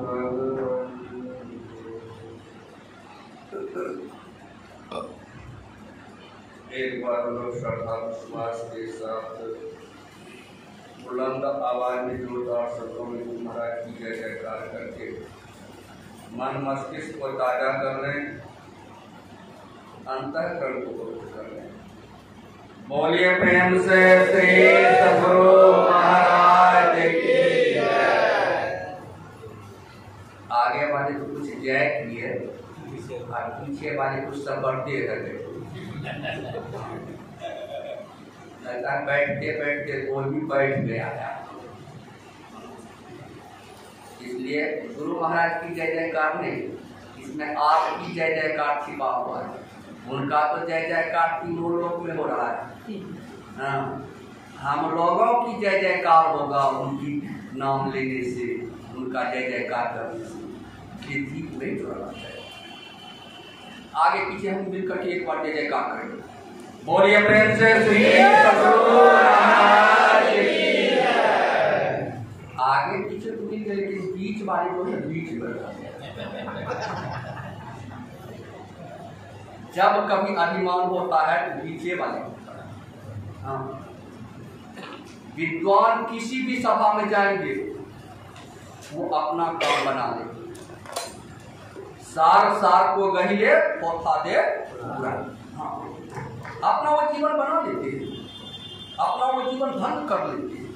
एक बार लोग श्रद्धा विश्वास के साथ बुलंद आवाज में जोरदार शब्दों में गुरु महाराज की जय जयकार करके मन मस्तिष्क को ताजा कर लें, अंतःकरण को पवित्र कर लें। बोलिए प्रेम से श्री सद्गुरु महाराज की जय। आगे वाले तो कुछ जय किए और पीछे वाले कुछ सब बढ़ते रहे। बैठते बैठते कोई भी बैठ गया। इसलिए गुरु महाराज की जय जयकार नहीं, इसमें आपकी जय जयकार छिपा हुआ है। उनका तो जय जयकार तीनों लोक में हो रहा है। हाँ, हम लोगों की जय जयकार होगा उनकी नाम लेने से, उनका जय जयकार करने से। ये ठीक नहीं जुड़ा है। आगे पीछे हम मिलकर के एक बार जय जयकार करेंगे। बोलिए प्रेम से श्री सद्गुरु महाराज की जय। आगे पीछे तो मिल गए, लेकिन बीच वाले को बीच में जब कभी अभिमान होता है तो पीछे वाले होता है। हाँ, विद्वान किसी भी सभा में जाएंगे वो अपना काम बना ले, सार सार को गहिले पोथा दे पूरा। हाँ, अपना वो जीवन बना लेते हैं, अपना वो जीवन धन कर लेते हैं।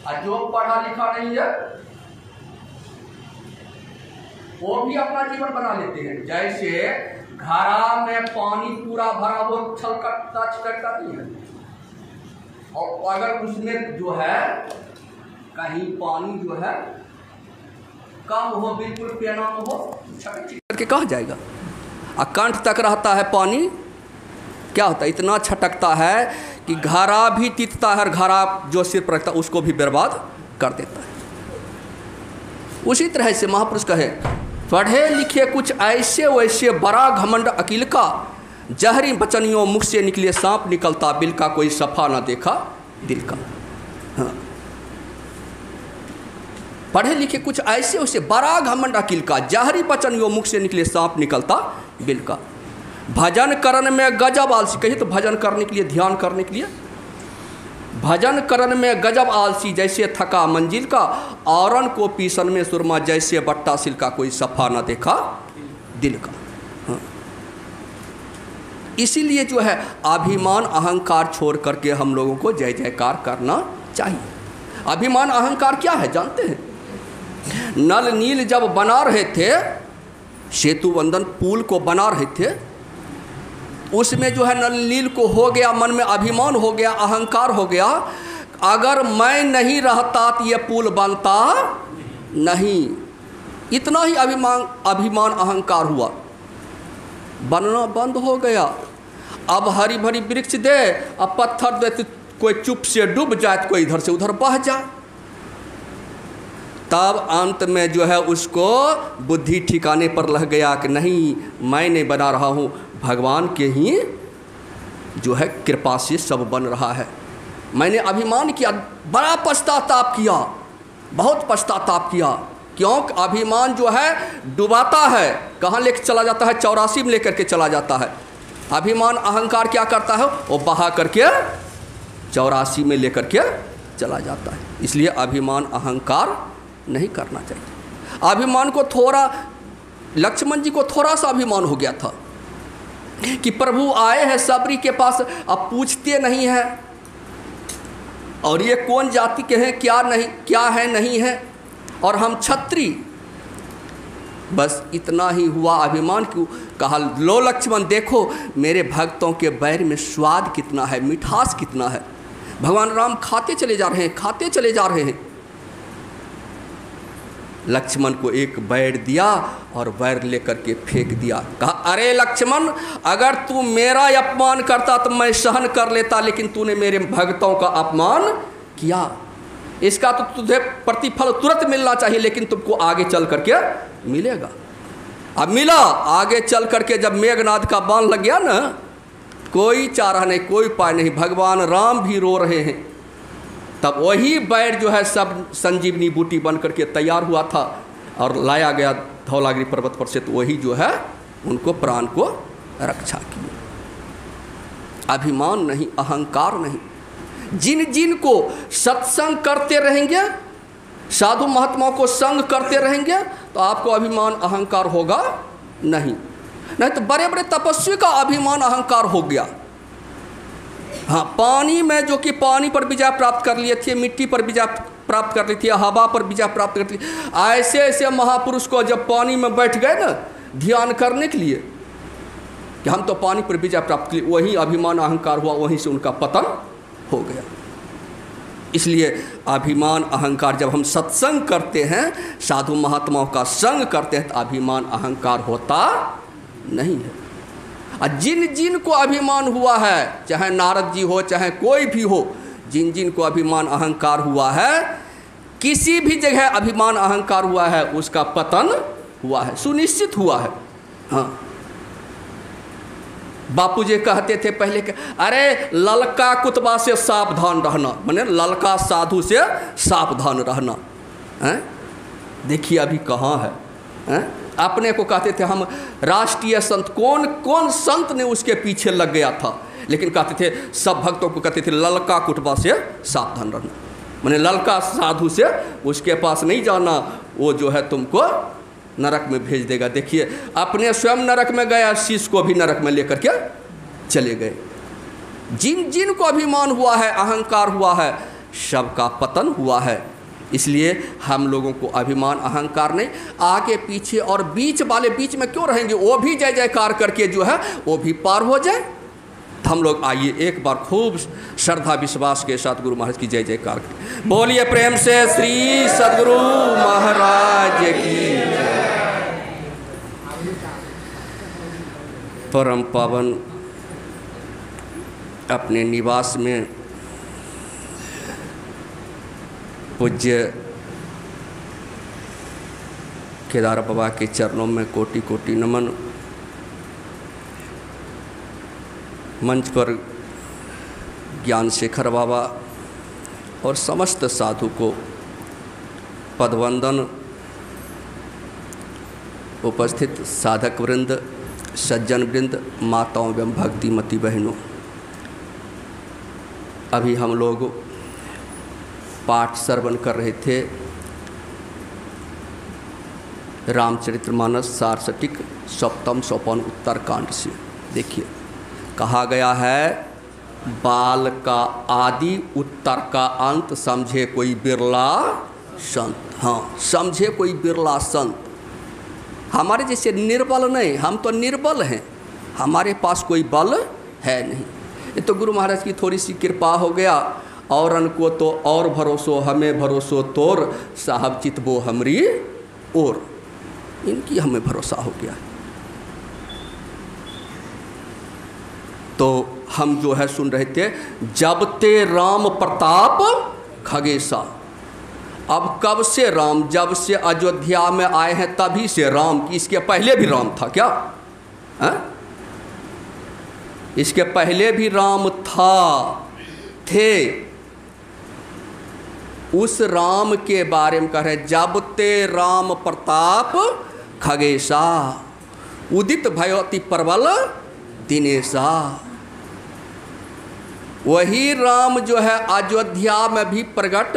और जो पढ़ा लिखा नहीं है वो भी अपना जीवन बना लेते हैं। जैसे घड़ा में पानी पूरा भरा हो छलकता छिटकता नहीं है, और अगर उसमें जो है कहीं पानी जो है कम हो, बिल्कुल पेना हो, करके कहा जाएगा। कंठ तक रहता है पानी, क्या होता है, इतना छटकता है कि घड़ा भी तीतता है, और घड़ा जो सिर पर रखता है उसको भी बर्बाद कर देता है। उसी तरह से महापुरुष कहे, पढ़े लिखे कुछ ऐसे वैसे बड़ा घमंड अकील का, जहरी बचनियों मुख से निकले सांप निकलता बिल का, कोई सफा ना देखा दिल का। हाँ, पढ़े लिखे कुछ ऐसे वैसे बड़ा घमंड अकील का, जहरी बचनियों मुख से निकले सांप निकलता बिल का। भजन करने में गजब आलसी, कहिए तो भजन करने के लिए, ध्यान करने के लिए, भजन करने में गजब आलसी, जैसे थका मंजिल का, औरन को पीसन में सुरमा, जैसे बट्टा सिल का, कोई सफा न देखा दिल का। हाँ, इसीलिए जो है अभिमान अहंकार छोड़ करके हम लोगों को जय जयकार करना चाहिए। अभिमान अहंकार क्या है जानते हैं? नल नील जब बना रहे थे, सेतु बंधन पुल को बना रहे थे, उसमें जो है नल नील को हो गया, मन में अभिमान हो गया, अहंकार हो गया, अगर मैं नहीं रहता तो ये पुल बनता नहीं। इतना ही अभिमान अहंकार हुआ, बनना बंद हो गया। अब हरी भरी वृक्ष दे, अब पत्थर दे तो कोई चुप से डूब जाए, तो कोई इधर से उधर बह जाए। तब अंत में जो है उसको बुद्धि ठिकाने पर लग गया कि नहीं, मैं नहीं बना रहा हूँ, भगवान के ही जो है कृपा से सब बन रहा है। मैंने अभिमान किया, बड़ा पश्चाताप किया, बहुत पश्चाताप किया। क्यों? अभिमान जो है डुबाता है, कहाँ लेकर चला जाता है? 84 में लेकर के चला जाता है। अभिमान अहंकार क्या करता है? वो बहा करके 84 में लेकर के चला जाता है। इसलिए अभिमान अहंकार नहीं करना चाहिए। अभिमान को थोड़ा, लक्ष्मण जी को थोड़ा सा अभिमान हो गया था कि प्रभु आए हैं सबरी के पास, अब पूछते नहीं हैं, और ये कौन जाति के हैं, क्या नहीं, क्या है नहीं है, और हम क्षत्रिय। बस इतना ही हुआ अभिमान। क्यों? कहा, लो लक्ष्मण देखो मेरे भक्तों के बैर में स्वाद कितना है, मिठास कितना है। भगवान राम खाते चले जा रहे हैं, खाते चले जा रहे हैं। लक्ष्मण को एक बैर दिया और बैर लेकर के फेंक दिया। कहा, अरे लक्ष्मण, अगर तू मेरा अपमान करता तो मैं सहन कर लेता, लेकिन तूने मेरे भक्तों का अपमान किया, इसका तो तुझे प्रतिफल तुरंत मिलना चाहिए, लेकिन तुमको आगे चल करके मिलेगा। अब मिला, आगे चल करके जब मेघनाद का बाण लग गया ना, कोई चारा नहीं, कोई उपाय नहीं, भगवान राम भी रो रहे हैं। तब वही बैर जो है सब संजीवनी बूटी बन करके तैयार हुआ था और लाया गया धौलागिरी पर्वत पर से, तो वही जो है उनको प्राण को रक्षा किया। अभिमान नहीं, अहंकार नहीं। जिन जिन को सत्संग करते रहेंगे, साधु महात्माओं को संग करते रहेंगे, तो आपको अभिमान अहंकार होगा नहीं। नहीं तो बड़े बड़े तपस्वी का अभिमान अहंकार हो गया। हाँ, पानी में जो कि पानी पर विजय प्राप्त कर लिए थे, मिट्टी पर विजय प्राप्त कर ली थी, हवा पर विजय प्राप्त कर ली, ऐसे ऐसे महापुरुष को जब पानी में बैठ गए ना ध्यान करने के लिए कि हम तो पानी पर विजय प्राप्त की, वही अभिमान अहंकार हुआ, वहीं से उनका पतन हो गया। इसलिए अभिमान अहंकार, जब हम सत्संग करते हैं, साधु महात्माओं का संग करते हैं, तो अभिमान अहंकार होता नहीं है। और जिन जिन को अभिमान हुआ है, चाहे नारद जी हो चाहे कोई भी हो, जिन जिन को अभिमान अहंकार हुआ है, किसी भी जगह अभिमान अहंकार हुआ है, उसका पतन हुआ है, सुनिश्चित हुआ है। हाँ, बापू जी कहते थे पहले के, अरे ललका कुतबा से सावधान रहना, माने ललका साधु से सावधान रहना है। देखिए अभी कहाँ है? अपने को कहते थे हम राष्ट्रीय संत, कौन कौन संत ने उसके पीछे लग गया था, लेकिन कहते थे सब भक्तों को कहते थे ललका कुतबा से सावधान रहना, माने ललका साधु से उसके पास नहीं जाना, वो जो है तुमको नरक में भेज देगा। देखिए अपने स्वयं नरक में गया, शिष्य को भी नरक में लेकर के चले गए। जिन जिन को अभिमान हुआ है, अहंकार हुआ है, सबका पतन हुआ है। इसलिए हम लोगों को अभिमान अहंकार नहीं, आगे पीछे और बीच वाले बीच में क्यों रहेंगे, वो भी जय जयकार करके जो है वो भी पार हो जाए। तो हम लोग आइए एक बार खूब श्रद्धा विश्वास के साथ गुरु महाराज की जय जयकार करें। बोलिए प्रेम से श्री सद्गुरु महाराज की। परम पावन अपने निवास में पूज्य केदार बाबा के चरणों में कोटि कोटि नमन। मंच पर ज्ञान शेखर बाबा और समस्त साधु को पदवंदन। उपस्थित साधक वृंद, सज्जन वृंद, माताओं एवं भक्तिमती बहनों, अभी हम लोग पाठ श्रवण कर रहे थे रामचरितमानस सारस्वतिक सप्तम सोपान उत्तरकांड से। देखिए कहा गया है, बाल का आदि उत्तर का अंत, समझे कोई बिरला संत। हाँ, समझे कोई बिरला संत। हमारे जैसे निर्बल नहीं, हम तो निर्बल हैं, हमारे पास कोई बल है नहीं। ये तो गुरु महाराज की थोड़ी सी कृपा हो गया। औरन को तो और भरोसो, हमें भरोसो तोर, साहब चितबो हमरी और, इनकी हमें भरोसा हो गया। तो हम जो है सुन रहे थे, जब ते राम प्रताप खगेशा। अब कब से राम? जब से अयोध्या में आए हैं तभी से राम। की इसके पहले भी राम था क्या? इसके पहले भी राम थे। उस राम के बारे में कह रहे, जब ते राम प्रताप खगेशा, उदित भयवती प्रबल दिनेशा। वही राम जो है अयोध्या में भी प्रकट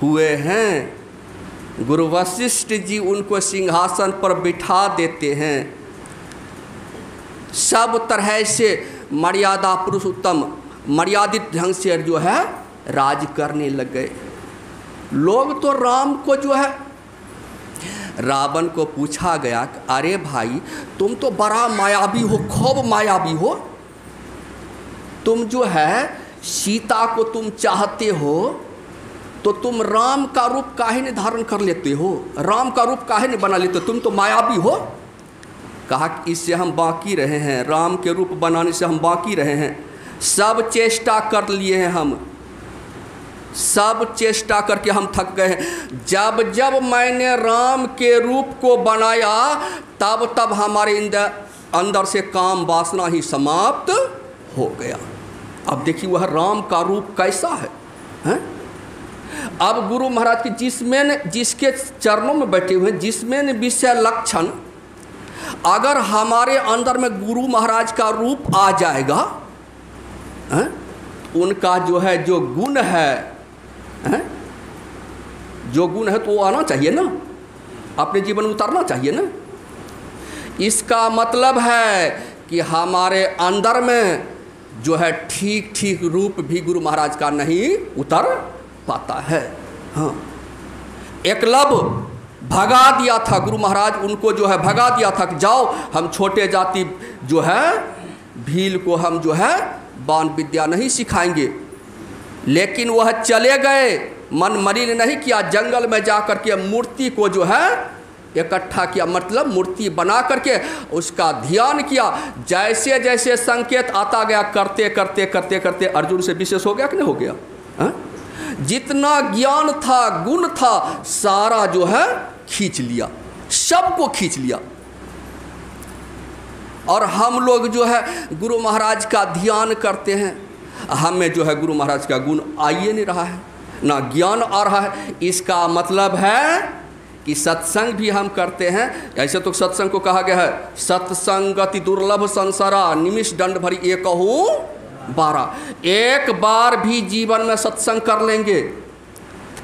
हुए हैं। गुरु वशिष्ठ जी उनको सिंहासन पर बिठा देते हैं। सब तरह से मर्यादा पुरुषोत्तम, मर्यादित ढंग से जो है राज करने लग गए। लोग तो राम को जो है, रावण को पूछा गया, अरे भाई तुम तो बड़ा मायावी हो, खूब मायावी हो, तुम जो है सीता को तुम चाहते हो, तो तुम राम का रूप काहे नहीं धारण कर लेते हो, राम का रूप काहे नहीं बना लेते, तुम तो मायावी हो। कहा कि इससे हम बाकी रहे हैं, राम के रूप बनाने से हम बाकी रहे हैं। सब चेष्टा कर लिए हैं, हम सब चेष्टा करके हम थक गए हैं। जब जब मैंने राम के रूप को बनाया, तब तब हमारे अंदर से काम वासना ही समाप्त हो गया। अब देखिए वह राम का रूप कैसा है? अब गुरु महाराज की जिसके चरणों में बैठे हुए, जिसमें विषय लक्षण अगर हमारे अंदर में गुरु महाराज का रूप आ जाएगा, उनका जो है जो गुण है, जो गुण है तो वो आना चाहिए ना, अपने जीवन में उतारना चाहिए ना। इसका मतलब है कि हमारे अंदर में जो है ठीक ठीक रूप भी गुरु महाराज का नहीं उतर पाता है। हाँ, एकलव्य भगा दिया था गुरु महाराज, उनको जो है भगा दिया था कि जाओ हम छोटे जाति जो है भील को हम जो है बाण विद्या नहीं सिखाएंगे। लेकिन वह चले गए, मन मलिन नहीं किया, जंगल में जा कर के मूर्ति को जो है इकट्ठा किया, मतलब मूर्ति बना करके उसका ध्यान किया। जैसे जैसे संकेत आता गया करते करते करते करते अर्जुन से विशेष हो गया कि नहीं हो गया? हा? जितना ज्ञान था, गुण था, सारा जो है खींच लिया, सबको खींच लिया। और हम लोग जो है गुरु महाराज का ध्यान करते हैं, हमें जो है गुरु महाराज का गुण आ ही नहीं रहा है, ना ज्ञान आ रहा है। इसका मतलब है कि सत्संग भी हम करते हैं। ऐसे तो सत्संग को कहा गया है सत्संगति दुर्लभ संसारा, निमिष दंड भरी एकहु बारा। एक बार भी जीवन में सत्संग कर लेंगे,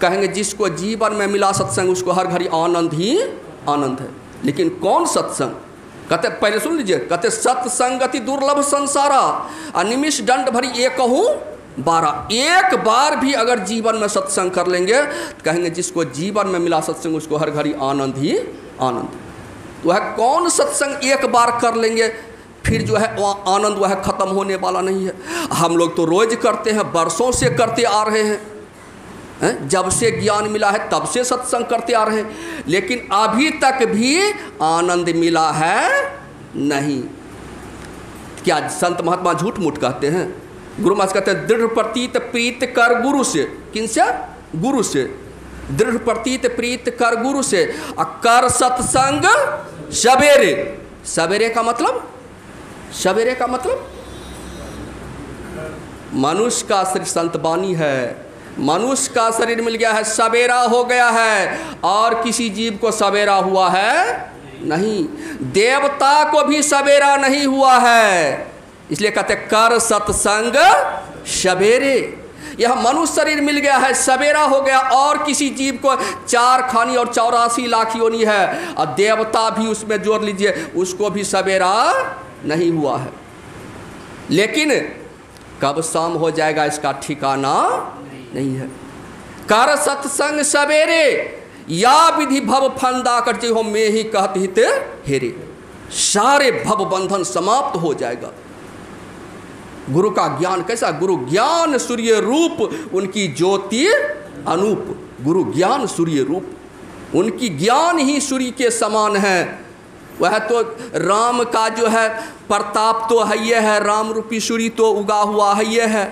कहेंगे जिसको जीवन में मिला सत्संग उसको हर घड़ी आनंद ही आनंद है। लेकिन कौन सत्संग? कहते पहले सुन लीजिए, कहते सत्संगति दुर्लभ संसारा अनिमिष दंड भरी एकहु बारा। एक बार भी अगर जीवन में सत्संग कर लेंगे तो कहेंगे जिसको जीवन में मिला सत्संग उसको हर घड़ी आनंद ही आनंद। तो वह कौन सत्संग एक बार कर लेंगे फिर जो है वह आनंद वह खत्म होने वाला नहीं है। हम लोग तो रोज करते हैं, बरसों से करते आ रहे हैं, जब से ज्ञान मिला है तब से सत्संग करते आ रहे हैं, लेकिन अभी तक भी आनंद मिला है नहीं। क्या संत महात्मा झूठ मूठ कहते हैं? गुरु महाराज कहते हैं दृढ़ प्रतीत प्रीत कर गुरु से। किनसे? गुरु से। दृढ़ प्रतीत प्रीत कर गुरु से, कर सत्संग सवेरे। सवेरे का मतलब, सवेरे का मतलब मनुष्य का शरीर, संत बानी है, मनुष्य का शरीर मिल गया है, सवेरा हो गया है, और किसी जीव को सवेरा हुआ है नहीं, देवता को भी सवेरा नहीं हुआ है। इसलिए कहते कर सत्संग सवेरे। यह मनुष्य शरीर मिल गया है, सवेरा हो गया, और किसी जीव को 4 खानी और 84 लाख योनि है, और देवता भी उसमें जोड़ लीजिए, उसको भी सवेरा नहीं हुआ है। लेकिन कब शाम हो जाएगा इसका ठिकाना नहीं है। कर सत्संग सवेरे या विधि भव फंदा कर हो में ही कहत हित हेरे। सारे भव बंधन समाप्त हो जाएगा। गुरु का ज्ञान कैसा? गुरु ज्ञान सूर्य रूप, उनकी ज्योति अनूप। गुरु ज्ञान सूर्य रूप, उनकी ज्ञान ही सूर्य के समान है। वह तो राम का जो है प्रताप तो है ये है, राम रूपी सूर्य तो उगा हुआ है ये है,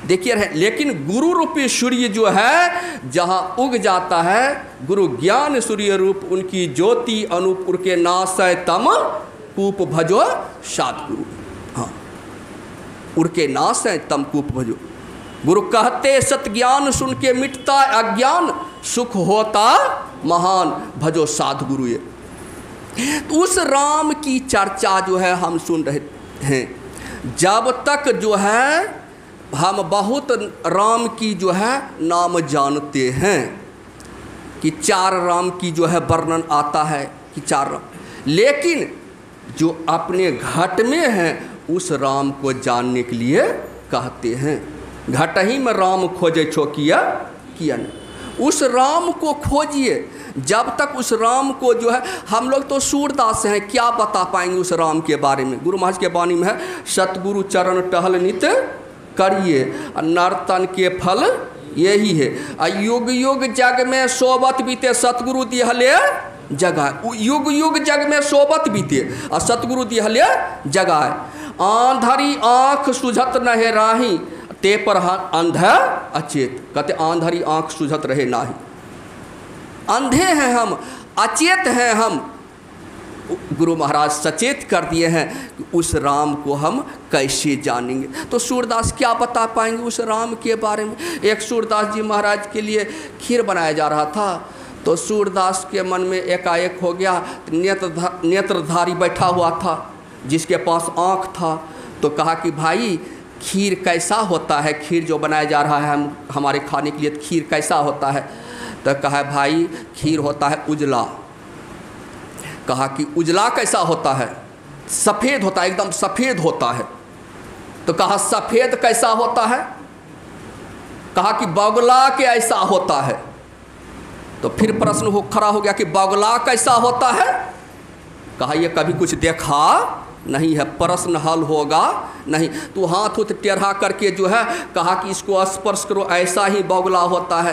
देखिए रहे। लेकिन गुरु रूपी सूर्य जो है जहाँ उग जाता है, गुरु ज्ञान सूर्य रूप, उनकी ज्योति अनूप, उनके नासय तम कूप भजो सात गुरु। हाँ, उनके नासय तम कूप भजो। गुरु कहते सत ज्ञान सुन के मिटता अज्ञान, सुख होता महान भजो साध गुरु। ये तो उस राम की चर्चा जो है हम सुन रहे हैं। जब तक जो है हम बहुत राम की जो है नाम जानते हैं कि 4 राम की जो है वर्णन आता है कि 4 राम, लेकिन जो अपने घट में है उस राम को जानने के लिए कहते हैं। घट ही में राम खोजे छो किया न, उस राम को खोजिए। जब तक उस राम को जो है, हम लोग तो सूरदास हैं, क्या बता पाएंगे उस राम के बारे में? गुरु महाराज के वाणी में है सतगुरु चरण टहल नित करिए, नर्तन के फल यही है। युग युग जग में सोबत बीते सतगुरु दिहले जगाए। युग युग जग में सोबत बीते और सतगुरु दिहले जगाए। आंधरी आँख सुझत नहे राही, ते पर अंध अचेत। कहते आंधरी आँख सुझत रहे नाही। अंधे हैं हम, अचेत हैं हम, गुरु महाराज सचेत कर दिए हैं कि उस राम को हम कैसे जानेंगे। तो सूरदास क्या बता पाएंगे उस राम के बारे में। एक सूरदास जी महाराज के लिए खीर बनाया जा रहा था, तो सूरदास के मन में एकाएक हो गया, नेत्रधारी बैठा हुआ था जिसके पास आँख था, तो कहा कि भाई खीर कैसा होता है, खीर जो बनाया जा रहा है हमारे खाने के लिए, खीर कैसा होता है। तो कहा भाई खीर होता है उजला। कहा कि उजला कैसा होता है, सफ़ेद होता है, एकदम सफ़ेद होता है। तो कहा सफ़ेद कैसा होता है, कहा कि बगुला के ऐसा होता है। तो फिर प्रश्न खड़ा हो गया कि बगुला कैसा होता है। कहा ये कभी कुछ देखा नहीं है, प्रश्न हल होगा नहीं। तो हाथ उठ टेढ़ा करके जो है कहा कि इसको स्पर्श करो, ऐसा ही बगुला होता है।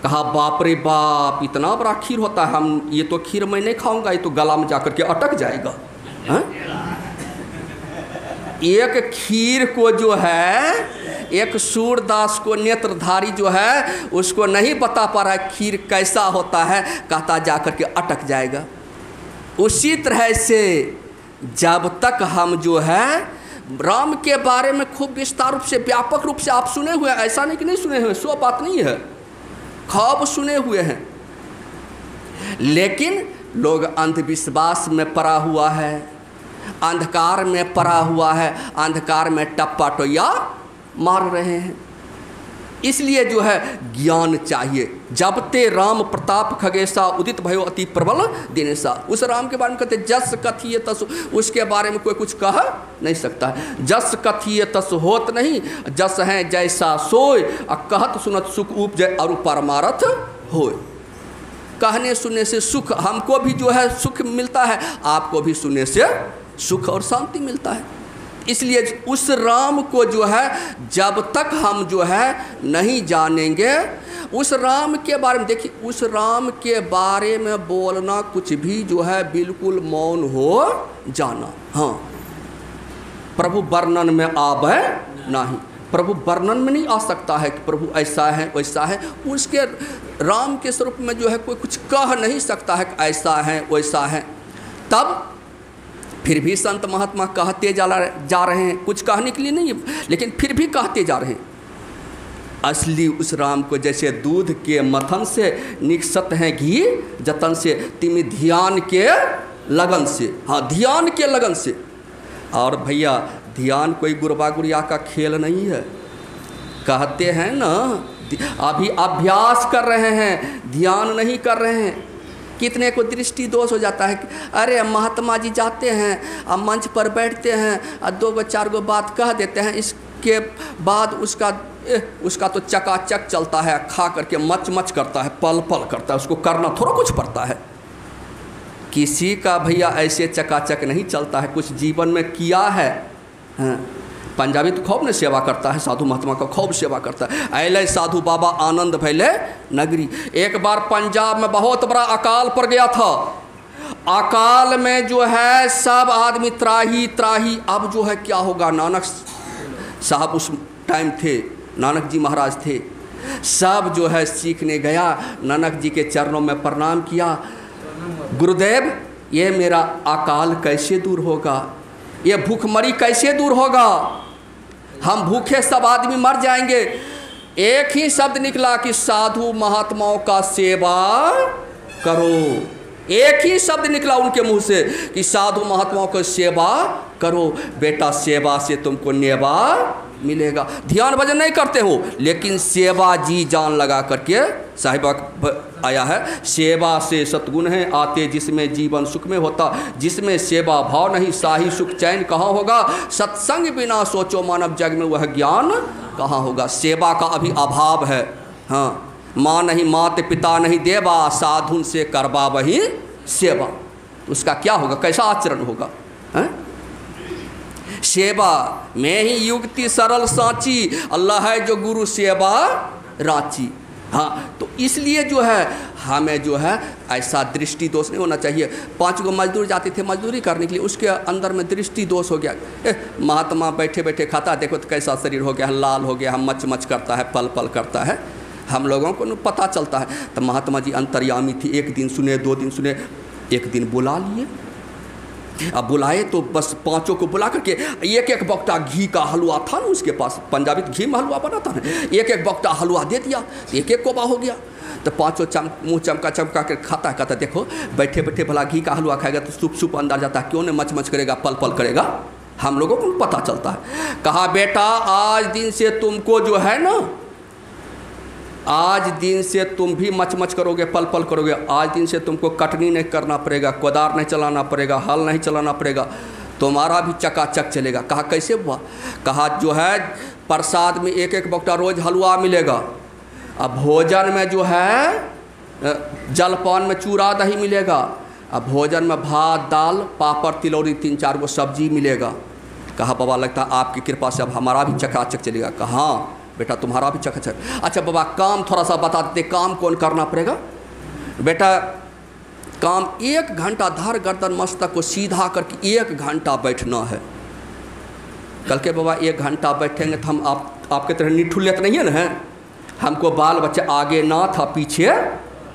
कहा बाप रे बाप, इतना बड़ा खीर होता है, हम ये तो खीर मैं नहीं खाऊंगा, ये तो गला में जाकर के अटक जाएगा। हाँ? एक खीर को जो है, एक सूरदास को नेत्रधारी जो है उसको नहीं बता पा रहा है खीर कैसा होता है, कहता जाकर के अटक जाएगा। उसी तरह से जब तक हम जो है राम के बारे में खूब विस्तार रूप से, व्यापक रूप से आप सुने हुए, ऐसा नहीं कि नहीं सुने हुए, सो बात नहीं है, खूब सुने हुए हैं, लेकिन लोग अंधविश्वास में पड़ा हुआ है, अंधकार में पड़ा हुआ है, अंधकार में टप्पा टोया मार रहे हैं। इसलिए जो है ज्ञान चाहिए। जब ते राम प्रताप खगेशा उदित भयो अति प्रबल दिनेशा। उस राम के बारे में कहते जस कथिय तस, उसके बारे में कोई कुछ कह नहीं सकता है। जस कथिय तस होत नहीं, जस है जैसा सोय, कहत सुनत सुख उपजय अरु परमारथ होय। कहने सुनने से सुख, हमको भी जो है सुख मिलता है, आपको भी सुनने से सुख और शांति मिलता है। इसलिए उस राम को जो है जब तक हम जो है नहीं जानेंगे, उस राम के बारे में, देखिए उस राम के बारे में बोलना कुछ भी जो है बिल्कुल मौन हो जाना। हाँ, प्रभु वर्णन में आवे नहीं, प्रभु वर्णन में नहीं आ सकता है कि प्रभु ऐसा है वैसा है। उसके राम के स्वरूप में जो है कोई कुछ कह नहीं सकता है कि ऐसा है वैसा है। तब फिर भी संत महात्मा कहते जा रहे हैं, कुछ कहने के लिए नहीं, लेकिन फिर भी कहते जा रहे हैं। असली उस राम को जैसे दूध के मथन से निकसत हैं घी जतन से, तिमी ध्यान के लगन से। हाँ, ध्यान के लगन से। और भैया ध्यान कोई गुरबा गुड़िया का खेल नहीं है। कहते हैं ना, अभी अभ्यास कर रहे हैं, ध्यान नहीं कर रहे हैं। कितने को दृष्टि दोष हो जाता है कि अरे महात्मा जी जाते हैं, अब मंच पर बैठते हैं और 2 4 बात कह देते हैं, इसके बाद उसका तो चकाचक चलता है, खा करके मच मच करता है, पल पल करता है, उसको करना थोड़ा कुछ पड़ता है। किसी का भैया ऐसे चकाचक नहीं चलता है, कुछ जीवन में किया है। हाँ, पंजाबी तो खूब ने सेवा करता है, साधु महात्मा का खूब सेवा करता है। अले साधु बाबा आनंद भैले नगरी। एक बार पंजाब में बहुत बड़ा अकाल पड़ गया था। अकाल में जो है सब आदमी त्राही त्राही। अब जो है क्या होगा, नानक साहब उस टाइम थे, नानक जी महाराज थे, सब जो है सीखने गया, नानक जी के चरणों में प्रणाम किया। गुरुदेव, ये मेरा अकाल कैसे दूर होगा, ये भूखमरी कैसे दूर होगा, हम भूखे सब आदमी मर जाएंगे। एक ही शब्द निकला कि साधु महात्माओं का सेवा करो। एक ही शब्द निकला उनके मुंह से कि साधु महात्माओं की सेवा करो। बेटा, सेवा से तुमको नेवा मिलेगा। ध्यान भजन नहीं करते हो, लेकिन सेवा जी जान लगा करके साहिबा आया है, सेवा से सतगुण है आते जिसमें जीवन सुख में होता, जिसमें सेवा भाव नहीं साही सुख चैन कहाँ होगा, सत्संग बिना सोचो मानव जग में वह ज्ञान कहाँ होगा। सेवा का अभी अभाव है। हाँ, माँ नहीं मात पिता नहीं देवा, साधुन से करवा वही सेवा। तो उसका क्या होगा, कैसा आचरण होगा। है? सेवा में ही युक्ति सरल साची, अल्लाह है जो गुरु सेवा रांची। हाँ, तो इसलिए जो है हमें जो है ऐसा दृष्टि दोष नहीं होना चाहिए। 5 मजदूर जाते थे मजदूरी करने के लिए, उसके अंदर में दृष्टि दोष हो गया। महात्मा बैठे बैठे खाता, देखो तो कैसा शरीर हो गया, लाल हो गया, हम मच मच करता है, पल पल करता है, हम लोगों को पता चलता है। तो महात्मा जी अंतर्यामी थी, 1 दिन सुने, 2 दिन सुने, एक दिन बुला लिए, अब बुलाए तो बस पांचों को बुला करके एक एक बक्ता घी का हलवा था ना उसके पास, पंजाबी घी में हलवा बनाता ना, एक एक बक्ता हलवा दे दिया, एक एक कोबा हो गया। तो पांचों मुँह चमका चमका कर खाता कहता देखो बैठे बैठे भला घी का हलवा खाएगा तो सूप सूप अंदर जाता है, क्यों नहीं मच मच करेगा, पल पल करेगा, हम लोगों को पता चलता है। कहा बेटा आज दिन से तुमको जो है ना, आज दिन से तुम भी मच मच करोगे, पल पल करोगे, आज दिन से तुमको कटनी नहीं करना पड़ेगा, कोदार नहीं चलाना पड़ेगा, हल नहीं चलाना पड़ेगा, तुम्हारा भी चकाचक चलेगा। कहा कैसे हुआ? कहा जो है प्रसाद में एक एक बक्ता रोज़ हलवा मिलेगा, अब भोजन में जो है जलपान में चूड़ा दही मिलेगा, अब भोजन में भात दाल पापड़ तिलौरी 3-4 गो सब्जी मिलेगा। कहा बाबा लगता है आपकी कृपा से अब हमारा भी चकाचक चलेगा। कहा हाँ बेटा तुम्हारा भी चकाचक। अच्छा बाबा काम थोड़ा सा बता देते, काम कौन करना पड़ेगा? बेटा काम 1 घंटा धर गर्दन मस्तक को सीधा करके 1 घंटा बैठना है। कल के बाबा 1 घंटा बैठेंगे तो हम आपके तरह निठुल्यत नहीं है ना, हमको बाल बच्चे आगे नाथ था पीछे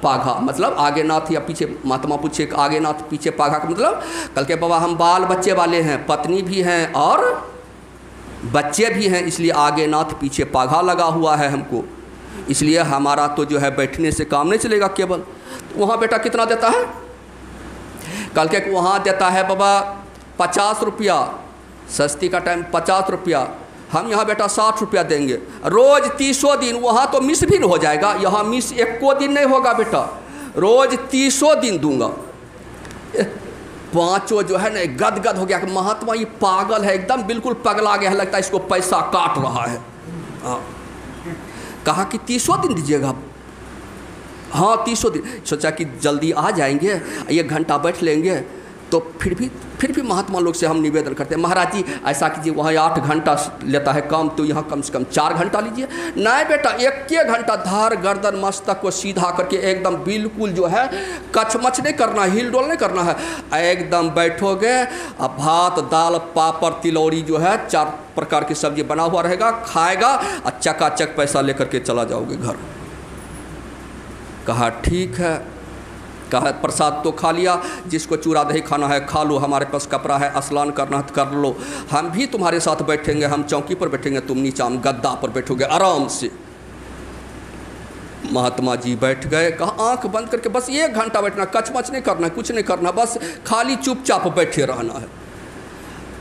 पाघा, मतलब आगे नाथ या पीछे, महात्मा पूछे आगे नाथ पीछे पाघा का मतलब कल के बाबा हम बाल बच्चे वाले हैं, पत्नी भी हैं और बच्चे भी हैं, इसलिए आगे नाथ पीछे पाघा लगा हुआ है हमको, इसलिए हमारा तो जो है बैठने से काम नहीं चलेगा केवल। वहाँ बेटा कितना देता है? कल के वहाँ देता है बाबा 50 रुपया, सस्ती का टाइम 50 रुपया, हम यहाँ बेटा 60 रुपया देंगे रोज़ 30 दिन। वहाँ तो मिस भी हो जाएगा, यहाँ मिस 1 दिन नहीं होगा बेटा, रोज़ 30 दिन दूंगा। पांचों जो है ना गदगद हो गया कि महात्मा ये पागल है, एकदम बिल्कुल पगला गया है, लगता है इसको पैसा काट रहा है। कहा कि 30 दिन दीजिएगा? हाँ 30 दिन। सोचा कि जल्दी आ जाएंगे, 1 घंटा बैठ लेंगे, तो फिर भी महात्मा लोग से हम निवेदन करते हैं महाराज जी ऐसा कीजिए, वहाँ 8 घंटा लेता है काम, तो यहाँ कम से कम 4 घंटा लीजिए। नहीं बेटा 1 घंटा धार गर्दन मस्तक को सीधा करके एकदम बिल्कुल जो है कचमच नहीं करना, हिल डोल नहीं करना है, एकदम बैठोगे। अब भात दाल पापड़ तिलौरी जो है 4 प्रकार की सब्जी बना हुआ रहेगा, खाएगा और चकाचक पैसा लेकर के चला जाओगे घर। कहा ठीक है। कहा प्रसाद तो खा लिया, जिसको चूड़ा दही खाना है खा लो, हमारे पास कपड़ा है, स्नान करना है कर लो, हम भी तुम्हारे साथ बैठेंगे, हम चौकी पर बैठेंगे, तुम नीचे हम गद्दा पर बैठोगे आराम से। महात्मा जी बैठ गए। कहा आंख बंद करके बस 1 घंटा बैठना, कचमच नहीं करना, कुछ नहीं करना, बस खाली चुपचाप बैठे रहना है।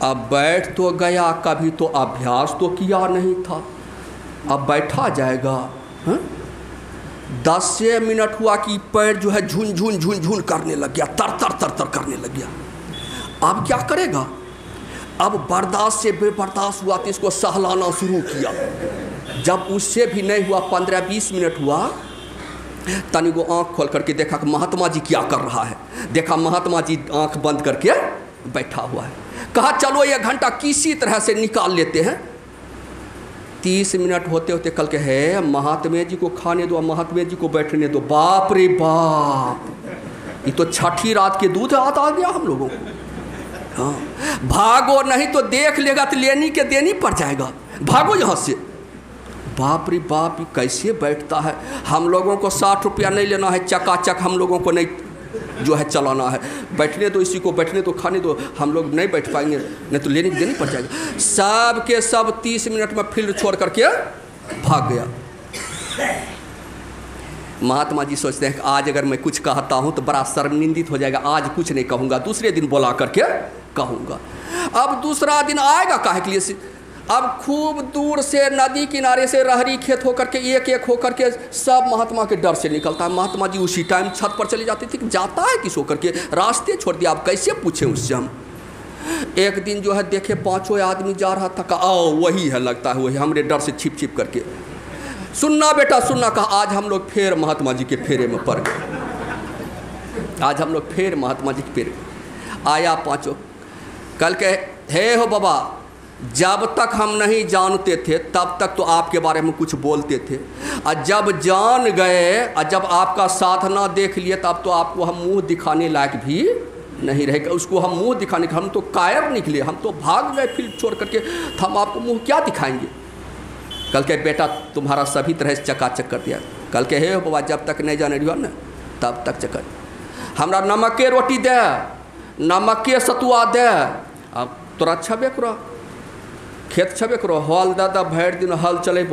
अब बैठ तो गया, कभी तो अभ्यास तो किया नहीं था, अब बैठा जाएगा। 10 मिनट हुआ कि पैर जो है झुन झुन झुन झुन करने लग गया, तर तर तर तर करने लग गया। अब क्या करेगा? अब बर्दाश्त से बेबर्दाश्त हुआ तो इसको सहलाना शुरू किया। जब उससे भी नहीं हुआ, 15-20 मिनट हुआ, तनी वो आँख खोल करके देखा कि महात्मा जी क्या कर रहा है। देखा महात्मा जी आँख बंद करके बैठा हुआ है। कहा चलो 1 घंटा किसी तरह से निकाल लेते हैं। 30 मिनट होते होते कल के है महात्मा जी को खाने दो, महात्मा जी को बैठने दो। बाप रे बाप, ये तो छठी रात के दूध हाथ आ गया हम लोगों को। हाँ भागो, नहीं तो देख लेगा तो लेनी के देनी पड़ जाएगा, भागो यहाँ से। बाप रे बाप, ये कैसे बैठता है। हम लोगों को 60 रुपया नहीं लेना है, चकाचक हम लोगों को नहीं जो है चलाना है। बैठने दो, इसी को बैठने दो, खाने दो, हम लोग नहीं बैठ पाएंगे, नहीं तो लेने की देनी पड़ जाएगा। सब के सब 30 मिनट में फील्ड छोड़ करके भाग गया। महात्मा जी सोचते हैं कि आज अगर मैं कुछ कहता हूं तो बड़ा शर्मिंदित हो जाएगा, आज कुछ नहीं कहूँगा, दूसरे दिन बुला करके कहूँगा। अब दूसरा दिन आएगा काहे के लिए? अब खूब दूर से नदी किनारे से रहरी खेत होकर के एक एक होकर के सब महात्मा के डर से निकलता है। महात्मा जी उसी टाइम छत पर चले जाते थे कि जाता है किस होकर के, रास्ते छोड़ दिया, आप कैसे पूछें उससे हम। एक दिन जो है देखे 5 आदमी जा रहा था, कहा आओ वही है, लगता है वही, हमरे डर से छिप छिप करके। सुनना बेटा सुनना, कहा आज हम लोग फिर महात्मा जी के फेरे में पड़ गए, आज हम लोग फिर महात्मा जी के फेरे। आया 5 कल के हे हो बाबा, जब तक हम नहीं जानते थे तब तक तो आपके बारे में कुछ बोलते थे, और जब जान गए और जब आपका साधना देख लिए तब तो आपको हम मुंह दिखाने लायक भी नहीं रहेगा। उसको हम मुंह दिखाने का, हम तो कायर निकले, हम तो भाग गए फील्ड छोड़ करके, तो हम आपको मुंह क्या दिखाएंगे। कल के बेटा तुम्हारा सभी तरह से चकाचक कर दिया। कल के हे बाबा, जब तक नहीं जाने रही हो ना तब तक चका, हमरा नमक के रोटी दे, नमके सतुआ दे। अब तोरा छबे करो, खेत छबे करो, हल दे दे, भरि दिन हल चलेब,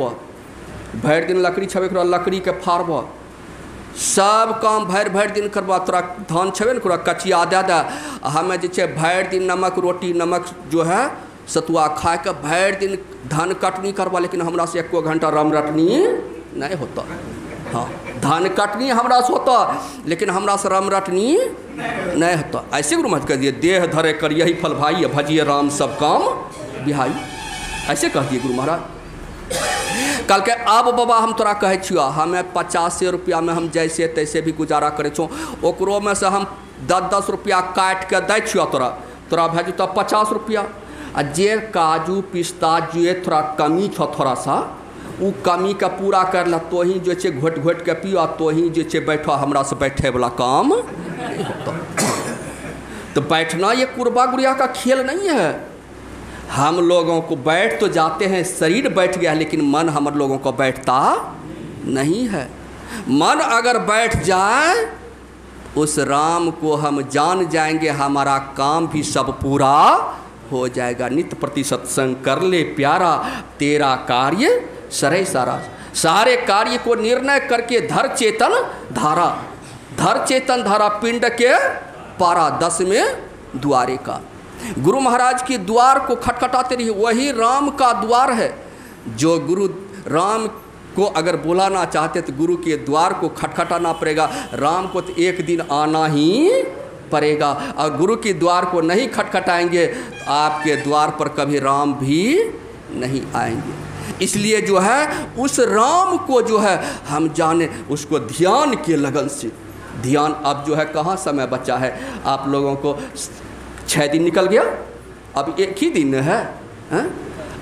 भरि दिन लकड़ी छबे करो, लकड़ी के फाड़ब, सब काम भरि दिन करबा। तोरा धान छबे न करो, कचिया दे दे, हमें जे छै भरि दिन नमक रोटी, नमक जो है सतुआ खा के भरि दिन धान कटनी करबा, लेकिन हमरा से 1 घंटा राम रटनी नहीं होता। हाँ, धान कटनी हमरा से होता, लेकिन हमरा से राम रटनी नहीं होता। ऐसे गुरु महाराज कह दिए, देह धरे कर यही फल भाई, भजिए राम सब काम बिहाई। ऐसे कह दिए गुरु महाराज। कल के अब बाबा हम तोरा कहे छियो, हमें 50 रुपया में हम जैसे तैसे भी गुजारा करे छो, ओकरो में से हम 10-10 रुपया काट के दै छियो तोरा, तोरा भे जेतो 50 रुपया। आ जे काजू पिस्ता जे थोड़ा कमी छो थोड़ा सा, उ कमी के पूरा कर ला, तो ही जो छे घोट घोट के पियो, तो ही जो छे बैठो, हमरा से बैठे वाला काम नहीं होता। तो बैठना ये कुर्बा गुड़िया का खेल नहीं है। हम लोगों को बैठ तो जाते हैं, शरीर बैठ गया, लेकिन मन हम लोगों को बैठता नहीं है। मन अगर बैठ जाए, उस राम को हम जान जाएंगे, हमारा काम भी सब पूरा हो जाएगा। नित्य प्रति सत्संग कर ले प्यारा, तेरा कार्य सरे सारा। सारे कार्य को निर्णय करके धर चेतन धारा, धर चेतन धारा पिंड के पारा, 10वें द्वारे का। गुरु महाराज के द्वार को खटखटाते रहिए, वही राम का द्वार है। जो गुरु राम को अगर बुलाना चाहते तो गुरु के द्वार को खटखटाना पड़ेगा। राम को तो एक दिन आना ही पड़ेगा, और गुरु के द्वार को नहीं खटखटाएंगे तो आपके द्वार पर कभी राम भी नहीं आएंगे। इसलिए जो है उस राम को जो है हम जाने, उसको ध्यान के लगन से। ध्यान अब जो है कहाँ समय बचा है आप लोगों को? 6 दिन निकल गया, अब 1 ही दिन है, हैं?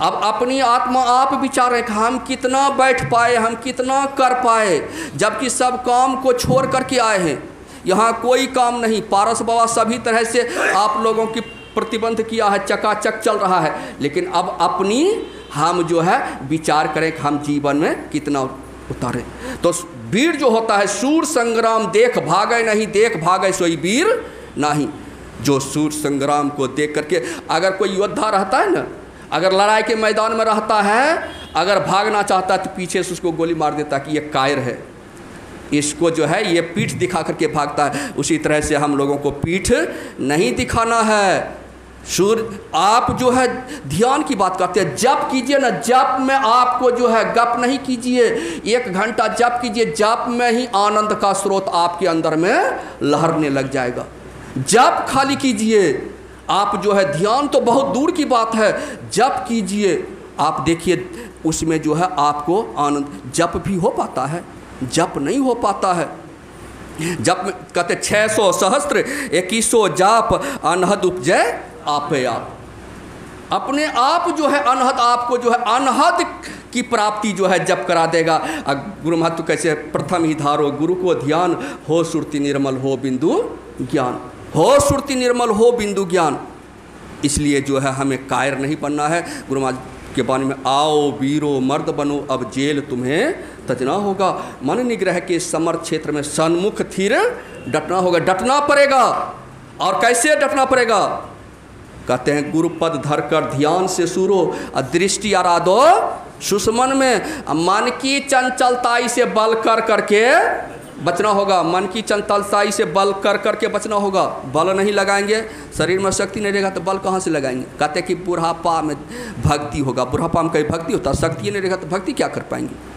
अब अपनी आत्मा आप विचारें कि हम कितना बैठ पाए, हम कितना कर पाए, जबकि सब काम को छोड़ करके आए हैं। यहाँ कोई काम नहीं, पारस बाबा सभी तरह से आप लोगों की प्रतिबंध किया है, चकाचक चल रहा है। लेकिन अब अपनी हम जो है विचार करें कि हम जीवन में कितना उतारें। तो वीर जो होता है, सूर संग्राम देख भागे नहीं, देख भागे सोई वीर नहीं। जो सूर संग्राम को देख करके, अगर कोई योद्धा रहता है ना, अगर लड़ाई के मैदान में रहता है, अगर भागना चाहता है तो पीछे से उसको गोली मार देता कि ये कायर है, इसको जो है ये पीठ दिखा करके भागता है। उसी तरह से हम लोगों को पीठ नहीं दिखाना है। सूर आप जो है ध्यान की बात करते हैं, जप कीजिए ना, जप में आपको जो है गप नहीं कीजिए, 1 घंटा जप कीजिए, जप में ही आनंद का स्रोत आपके अंदर में लहरने लग जाएगा। जप खाली कीजिए, आप जो है ध्यान तो बहुत दूर की बात है, जप कीजिए, आप देखिए उसमें जो है आपको आनंद। जप भी हो पाता है, जप नहीं हो पाता है। जप में कहते 600 सहस्त्र 2100 जाप, अनहद उपजय आपे आप। अपने आप जो है अनहद, आपको जो है अनहद की प्राप्ति जो है जप करा देगा। गुरु महत्व कैसे? प्रथम ही धारो गुरु को ध्यान, हो सुरति निर्मल हो बिंदु ज्ञान, हो सुरति निर्मल हो बिंदु ज्ञान। इसलिए जो है हमें कायर नहीं बनना है। गुरु महाराज के बाणी में, आओ वीरो मर्द बनो, अब जेल तुम्हें तजना होगा। मन निग्रह के समर क्षेत्र में सन्मुख थिर डटना होगा, डटना पड़ेगा। और कैसे डटना पड़ेगा? कहते हैं गुरुपद धरकर ध्यान से सूरो, दृष्टि आराधो सुषमन में। मन की चंचलताई से बल कर करके बचना होगा, मन की चंचलताई से बल कर करके बचना होगा। बल नहीं लगाएंगे, शरीर में शक्ति नहीं रहेगा तो बल कहाँ से लगाएंगे? कहते हैं कि बुढ़ापा में भक्ति होगा, बुढ़ापा में कहीं भक्ति होता, शक्ति नहीं रहेगा तो भक्ति क्या कर पाएंगे?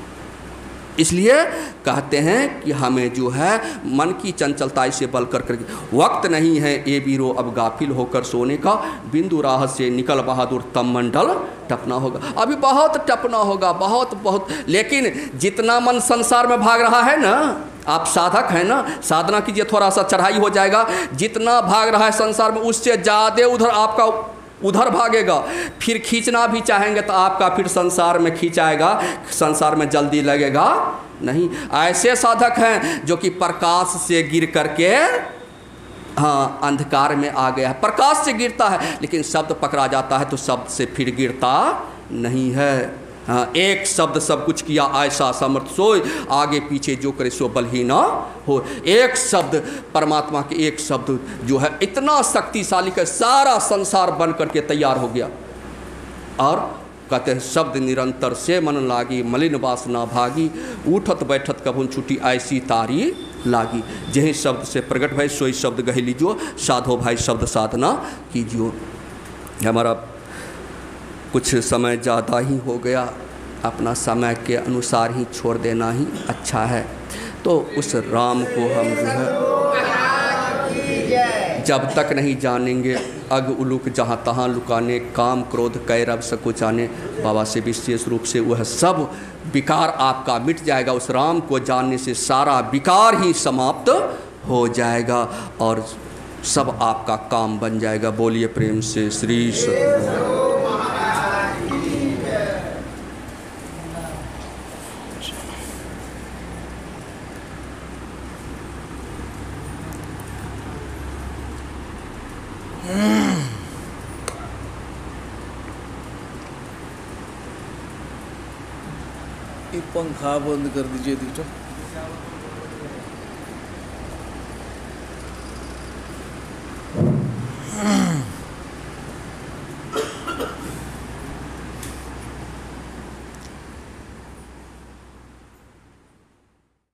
इसलिए कहते हैं कि हमें जो है मन की चंचलताई से बल कर करके, वक्त नहीं है ए वीरो अब गाफिल होकर सोने का, बिंदु राह से निकल बहादुर तम मंडल टपना होगा। अभी बहुत टपना होगा, बहुत बहुत। लेकिन जितना मन संसार में भाग रहा है ना, आप साधक हैं ना, साधना कीजिए, थोड़ा सा चढ़ाई हो जाएगा। जितना भाग रहा है संसार में, उससे ज़्यादा उधर आपका उधर भागेगा। फिर खींचना भी चाहेंगे तो आपका फिर संसार में खींचाएगा, संसार में जल्दी लगेगा नहीं। ऐसे साधक हैं जो कि प्रकाश से गिर करके हाँ अंधकार में आ गया है। प्रकाश से गिरता है लेकिन शब्द पकड़ा जाता है तो शब्द से फिर गिरता नहीं है। हाँ, एक शब्द सब कुछ किया, ऐसा समर्थ सोय, आगे पीछे जो करे सो बल ही ना हो। एक शब्द, परमात्मा के एक शब्द जो है इतना शक्तिशाली का सारा संसार बन करके तैयार हो गया। और कहते हैं शब्द निरंतर से मन लागी, मलिन वासना भागी, उठत बैठत कभुन छुट्टी ऐसी तारी लागी। जही शब्द से प्रकट भाई सोई शब्द गह लीजियो, साधो भाई शब्द साधना कीजियो। हमारा कुछ समय ज़्यादा ही हो गया, अपना समय के अनुसार ही छोड़ देना ही अच्छा है। तो उस राम को हम जो है जब तक नहीं जानेंगे, अग उलूक जहाँ तहाँ लुकाने, काम क्रोध कैरब सकुचाने, बाबा से विशेष रूप से वह सब विकार आपका मिट जाएगा। उस राम को जानने से सारा विकार ही समाप्त हो जाएगा और सब आपका काम बन जाएगा। बोलिए प्रेम से श्री सतगुरु। पंखा बंद कर दीजिए दीजिए।